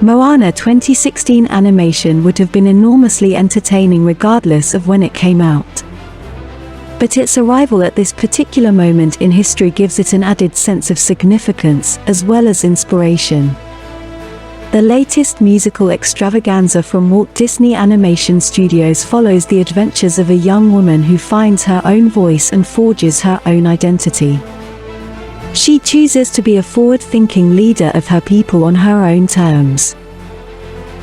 Moana 2016 animation would have been enormously entertaining regardless of when it came out. But its arrival at this particular moment in history gives it an added sense of significance, as well as inspiration. The latest musical extravaganza from Walt Disney Animation Studios follows the adventures of a young woman who finds her own voice and forges her own identity. She chooses to be a forward-thinking leader of her people on her own terms,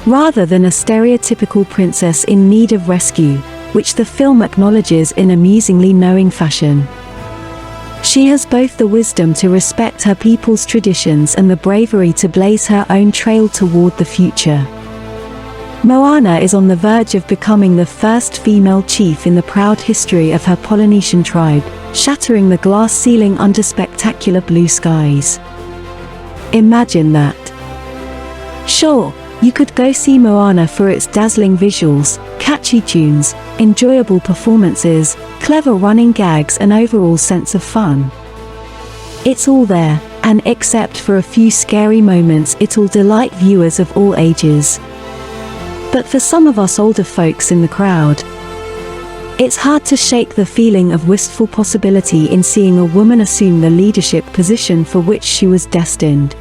rather than a stereotypical princess in need of rescue, which the film acknowledges in amusingly knowing fashion. She has both the wisdom to respect her people's traditions and the bravery to blaze her own trail toward the future. Moana is on the verge of becoming the first female chief in the proud history of her Polynesian tribe, shattering the glass ceiling under spectacular blue skies. Imagine that. Sure, you could go see Moana for its dazzling visuals, catchy tunes, enjoyable performances, clever running gags and overall sense of fun. It's all there, and except for a few scary moments, it'll delight viewers of all ages. But for some of us older folks in the crowd, it's hard to shake the feeling of wistful possibility in seeing a woman assume the leadership position for which she was destined.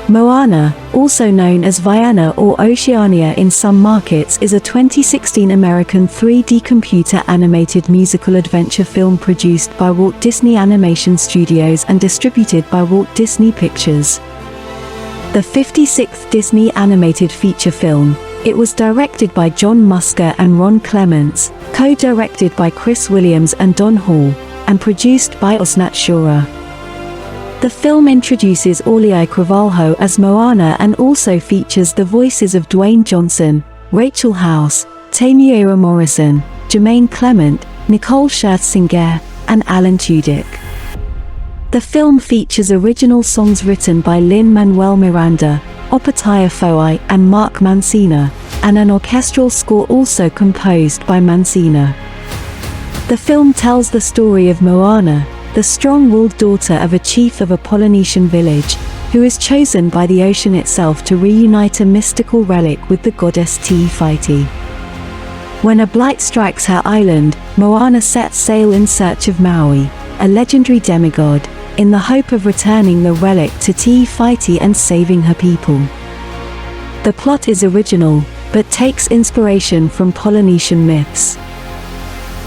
Moana, also known as Vienna or Oceania in some markets, is a 2016 American 3D computer animated musical adventure film produced by Walt Disney Animation Studios and distributed by Walt Disney Pictures. The 56th Disney animated feature film, it was directed by John Musker and Ron Clements, co-directed by Chris Williams and Don Hall, and produced by Osnat Shura. The film introduces auli'i Cravalho as Moana and also features the voices of Dwayne Johnson, Rachel House, Tamuera Morrison, Jermaine Clement, Nicole Scherzinger, and Alan Tudyk. The film features original songs written by Lin-Manuel Miranda, Opataya Foai, and Mark Mancina, and an orchestral score also composed by Mancina. The film tells the story of Moana, the strong-willed daughter of a chief of a Polynesian village, who is chosen by the ocean itself to reunite a mystical relic with the goddess Te-Fiti. When a blight strikes her island, Moana sets sail in search of Maui, a legendary demigod, in the hope of returning the relic to Te-Fiti and saving her people. The plot is original, but takes inspiration from Polynesian myths.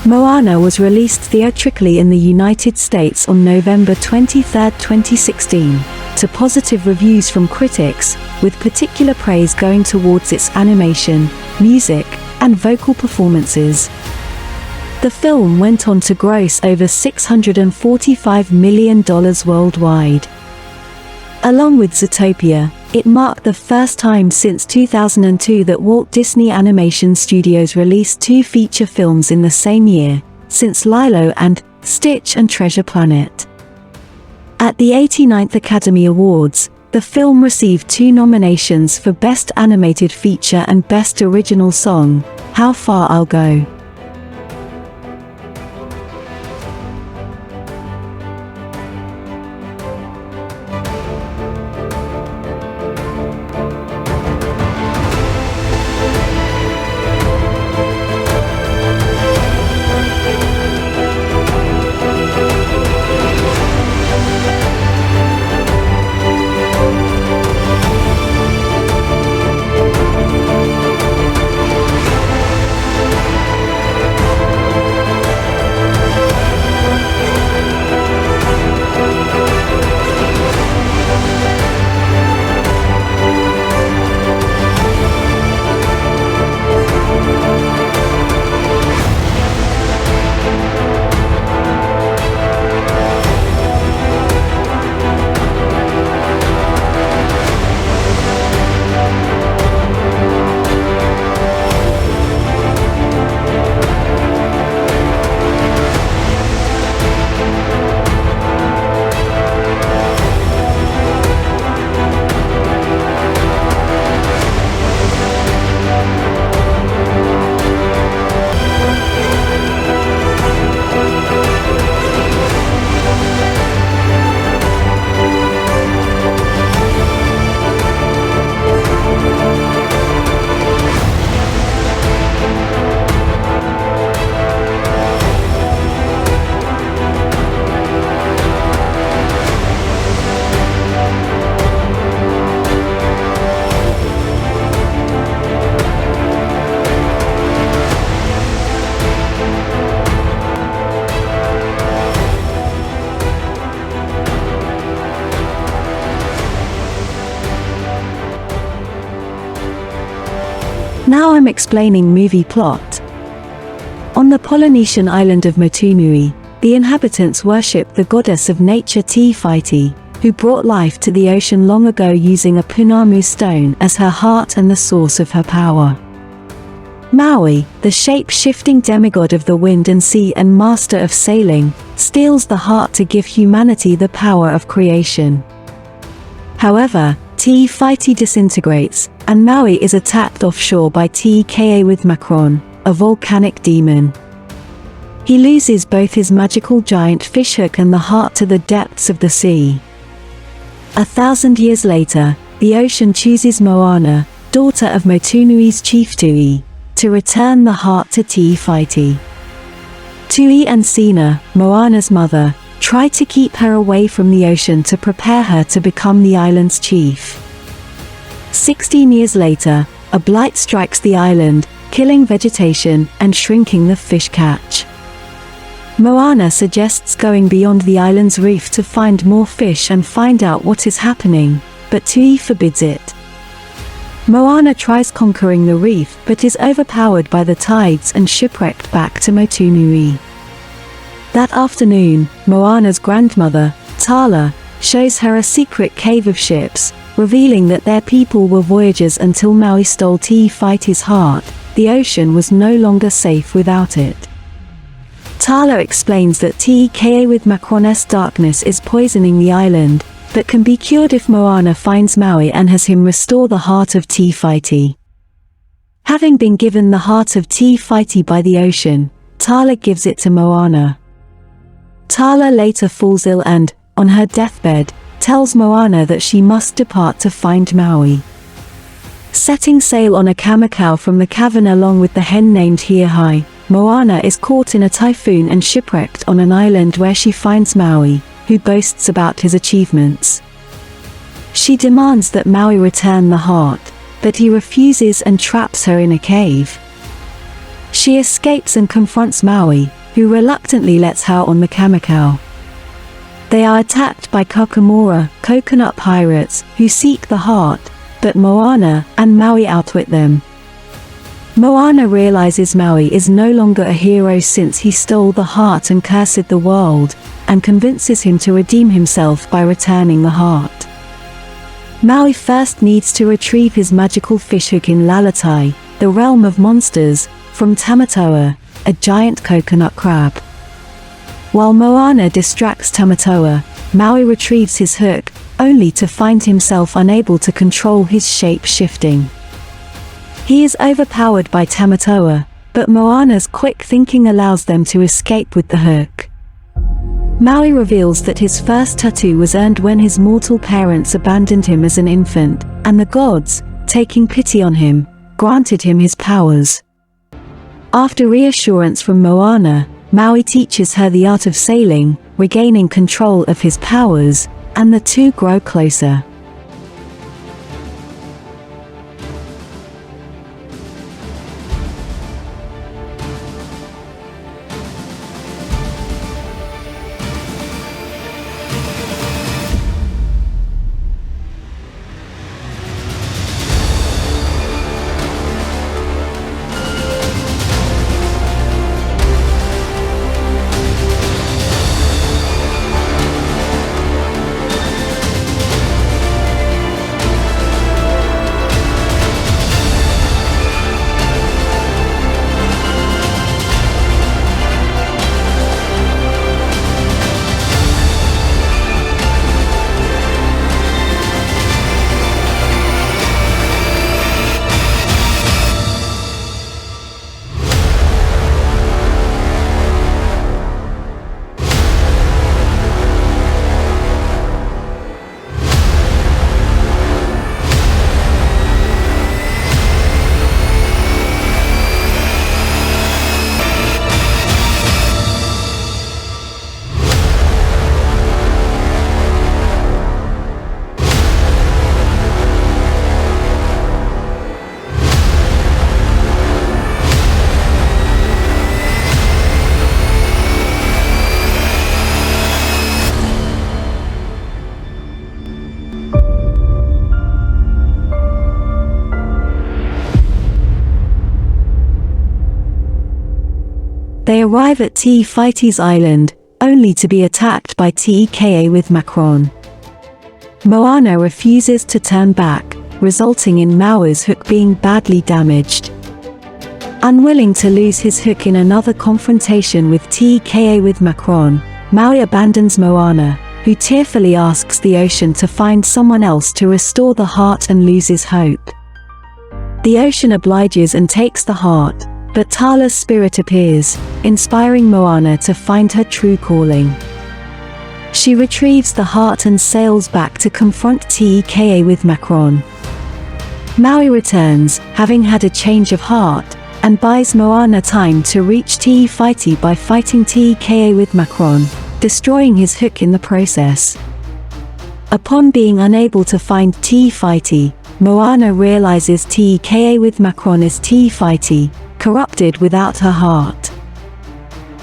Moana was released theatrically in the United States on November 23, 2016, to positive reviews from critics, with particular praise going towards its animation, music, and vocal performances. The film went on to gross over $645 million worldwide. Along with Zootopia, it marked the first time since 2002 that Walt Disney Animation Studios released 2 feature films in the same year, since Lilo and Stitch and Treasure Planet. At the 89th Academy Awards, the film received 2 nominations for Best Animated Feature and Best Original Song, How Far I'll Go. Now I'm explaining movie plot. On the Polynesian island of Motunui, the inhabitants worship the goddess of nature Te Whaiti, who brought life to the ocean long ago using a punamu stone as her heart and the source of her power. Maui, the shape-shifting demigod of the wind and sea and master of sailing, steals the heart to give humanity the power of creation. However, Te Whaiti disintegrates, and Maui is attacked offshore by Te Kea with Macron, a volcanic demon. He loses both his magical giant fishhook and the heart to the depths of the sea. 1,000 years later, the ocean chooses Moana, daughter of Motunui's chief Tui, to return the heart to Te Whaiti. Tui and Sina, Moana's mother, try to keep her away from the ocean to prepare her to become the island's chief. 16 years later, a blight strikes the island, killing vegetation and shrinking the fish catch. Moana suggests going beyond the island's reef to find more fish and find out what is happening, but Tui forbids it. Moana tries conquering the reef but is overpowered by the tides and shipwrecked back to Motunui. That afternoon, Moana's grandmother, Tala, shows her a secret cave of ships, revealing that their people were voyagers until Maui stole Te Whaiti's heart. The ocean was no longer safe without it. Tala explains that Te Kea with Macron's darkness is poisoning the island, but can be cured if Moana finds Maui and has him restore the heart of Te Whaiti. Having been given the heart of Te Whaiti by the ocean, Tala gives it to Moana. Tala later falls ill and, on her deathbed, tells Moana that she must depart to find Maui. Setting sail on a kamikau from the cavern along with the hen named Hiahai, Moana is caught in a typhoon and shipwrecked on an island where she finds Maui, who boasts about his achievements. She demands that Maui return the heart, but he refuses and traps her in a cave. She escapes and confronts Maui, who reluctantly lets her on the kamikau. They are attacked by Kakamora, coconut pirates, who seek the heart, but Moana and Maui outwit them. Moana realizes Maui is no longer a hero since he stole the heart and cursed the world, and convinces him to redeem himself by returning the heart. Maui first needs to retrieve his magical fishhook in Lalatai, the realm of monsters, from Tamatoa, a giant coconut crab. While Moana distracts Tamatoa, Maui retrieves his hook, only to find himself unable to control his shape shifting. He is overpowered by Tamatoa, but Moana's quick thinking allows them to escape with the hook. Maui reveals that his first tattoo was earned when his mortal parents abandoned him as an infant, and the gods, taking pity on him, granted him his powers. After reassurance from Moana, Maui teaches her the art of sailing, regaining control of his powers, and the two grow closer. They arrive at Te Whaiti's island, only to be attacked by Teka with Macron. Moana refuses to turn back, resulting in Maui's hook being badly damaged. Unwilling to lose his hook in another confrontation with Teka with Macron, Maui abandons Moana, who tearfully asks the ocean to find someone else to restore the heart and loses hope. The ocean obliges and takes the heart, but Tala's spirit appears, inspiring Moana to find her true calling. She retrieves the heart and sails back to confront Teka with Macron. Maui returns, having had a change of heart, and buys Moana time to reach Te Whaiti by fighting Teka with Macron, destroying his hook in the process. Upon being unable to find Te Whaiti, Moana realizes Teka with Macron is Te Whaiti, corrupted without her heart.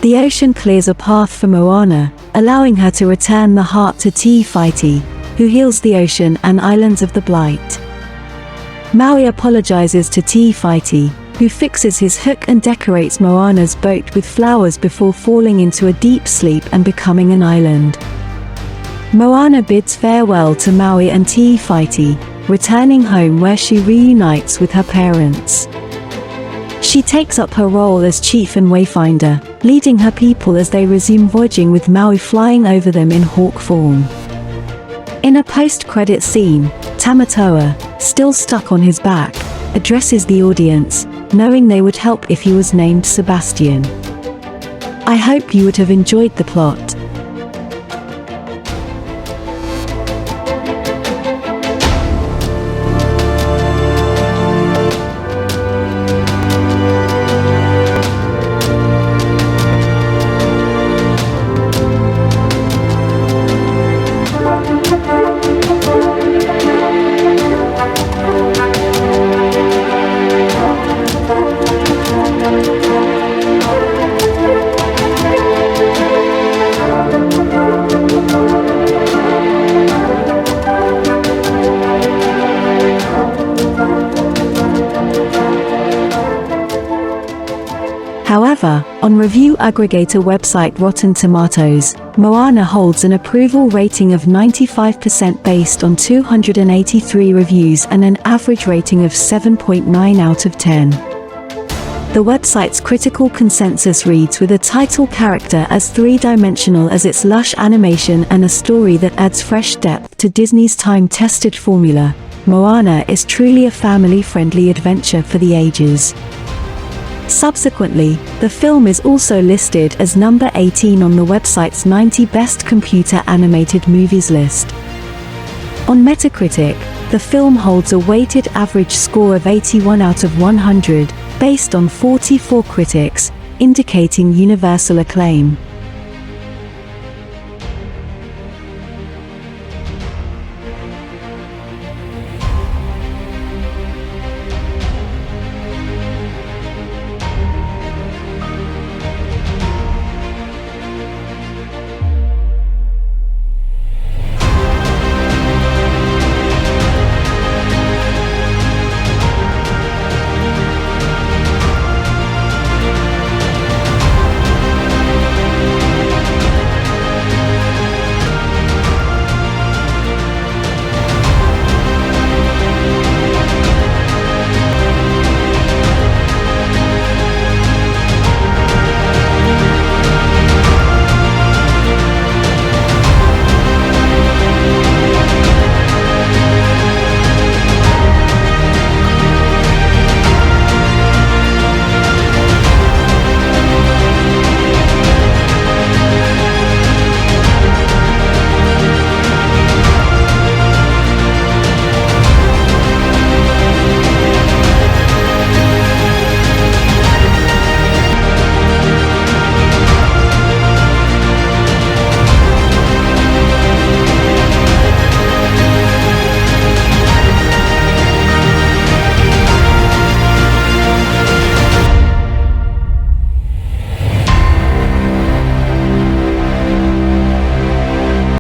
The ocean clears a path for Moana, allowing her to return the heart to Te Whaiti, who heals the ocean and islands of the Blight. Maui apologizes to Te Whaiti, who fixes his hook and decorates Moana's boat with flowers before falling into a deep sleep and becoming an island. Moana bids farewell to Maui and Te Whaiti, returning home where she reunites with her parents. She takes up her role as chief and wayfinder, leading her people as they resume voyaging with Maui flying over them in hawk form. In a post-credit scene, Tamatoa, still stuck on his back, addresses the audience, knowing they would help if he was named Sebastian. I hope you would have enjoyed the plot. On review aggregator website Rotten Tomatoes, Moana holds an approval rating of 95% based on 283 reviews and an average rating of 7.9 out of 10. The website's critical consensus reads, with a title character as three-dimensional as its lush animation and a story that adds fresh depth to Disney's time-tested formula, Moana is truly a family-friendly adventure for the ages. Subsequently, the film is also listed as number 18 on the website's 90 Best Computer Animated Movies list. On Metacritic, the film holds a weighted average score of 81 out of 100, based on 44 critics, indicating universal acclaim.